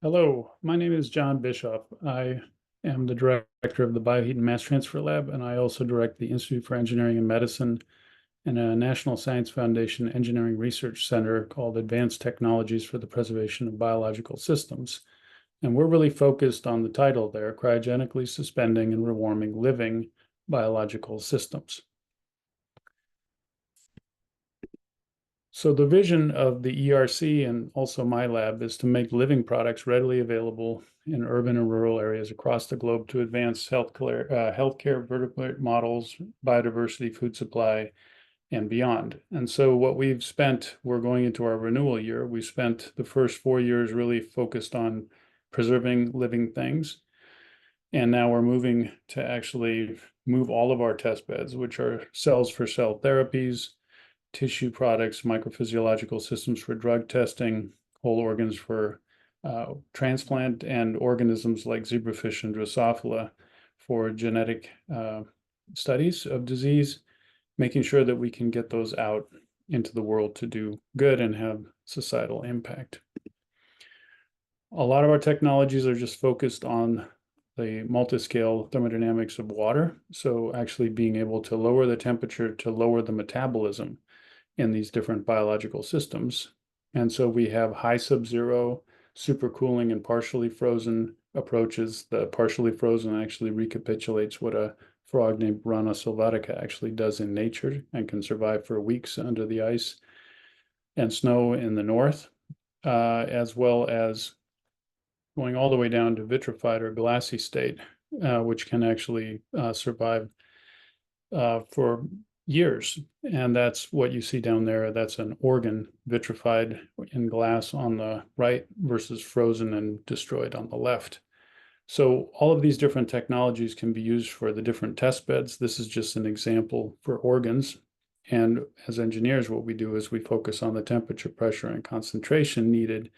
Hello, my name is John Bischof. I am the director of the Bioheat and Mass Transfer Lab, and I also direct the Institute for Engineering and Medicine and a National Science Foundation Engineering Research Center called Advanced Technologies for the Preservation of Biological Systems. And we're really focused on the title there, Cryogenically Suspending and Rewarming Living Biological Systems. So the vision of the ERC and also my lab is to make living products readily available in urban and rural areas across the globe to advance healthcare vertebrate models, biodiversity, food supply, and beyond. And so what we're going into our renewal year. We spent the first 4 years really focused on preserving living things. And now we're moving to actually move all of our test beds, which are cells for cell therapies, tissue products, microphysiological systems for drug testing, whole organs for transplant, and organisms like zebrafish and Drosophila for genetic studies of disease, making sure that we can get those out into the world to do good and have societal impact. A lot of our technologies are just focused on the multiscale thermodynamics of water. So actually being able to lower the temperature to lower the metabolism in these different biological systems. And so we have high sub-zero, supercooling, and partially frozen approaches. The partially frozen actually recapitulates what a frog named Rana sylvatica actually does in nature and can survive for weeks under the ice and snow in the north, as well as going all the way down to vitrified or glassy state, which can actually survive for years. And that's what you see down there. That's an organ vitrified in glass on the right versus frozen and destroyed on the left. So all of these different technologies can be used for the different test beds. This is just an example for organs. And as engineers, what we do is we focus on the temperature, pressure, and concentration needed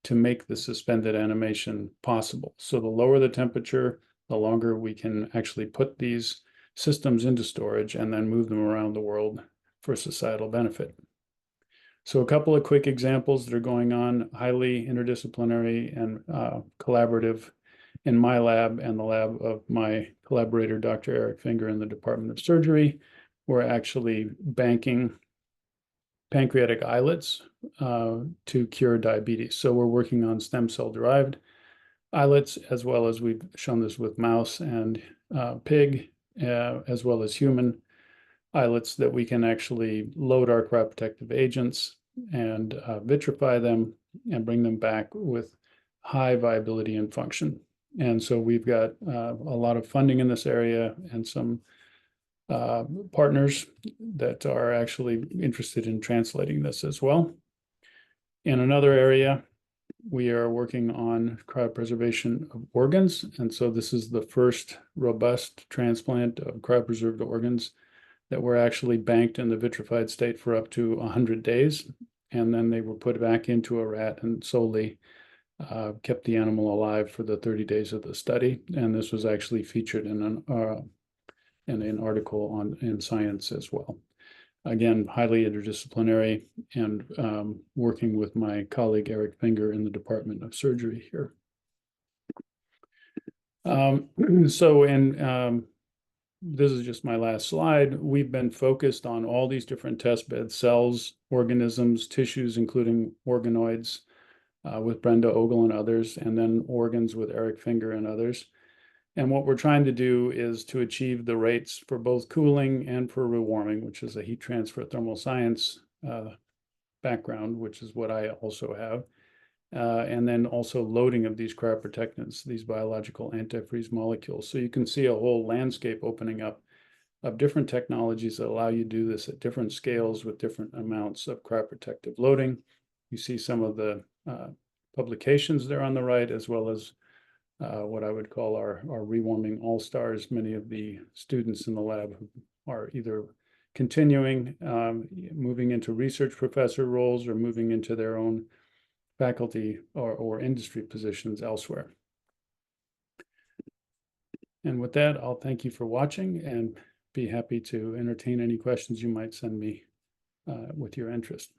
to make the suspended animation possible. So the lower the temperature, the longer we can actually put these systems into storage and then move them around the world for societal benefit. So a couple of quick examples that are going on, highly interdisciplinary and collaborative in my lab and the lab of my collaborator, Dr. Eric Finger in the Department of Surgery. We're actually banking pancreatic islets to cure diabetes. So we're working on stem cell derived islets, as well as we've shown this with mouse and pig, as well as human islets that we can actually load our cryoprotective agents and vitrify them and bring them back with high viability and function. And so we've got a lot of funding in this area and some partners that are actually interested in translating this as well. In another area, we are working on cryopreservation of organs. And so this is the first robust transplant of cryopreserved organs that were actually banked in the vitrified state for up to 100 days. And then they were put back into a rat and solely kept the animal alive for the 30 days of the study. And this was actually featured in an article in Science as well. Again, highly interdisciplinary and working with my colleague Eric Finger in the Department of Surgery here. This is just my last slide. We've been focused on all these different test beds, cells, organisms, tissues, including organoids with Brenda Ogle and others, and then organs with Eric Finger and others. And what we're trying to do is to achieve the rates for both cooling and for rewarming, which is a heat transfer thermal science background, which is what I also have. And then also loading of these cryoprotectants, these biological antifreeze molecules. So you can see a whole landscape opening up of different technologies that allow you to do this at different scales with different amounts of cryoprotective loading. You see some of the publications there on the right, as well as what I would call our rewarming all-stars. Many of the students in the lab are either continuing, moving into research professor roles, or moving into their own faculty or industry positions elsewhere. And with that, I'll thank you for watching and be happy to entertain any questions you might send me with your interest.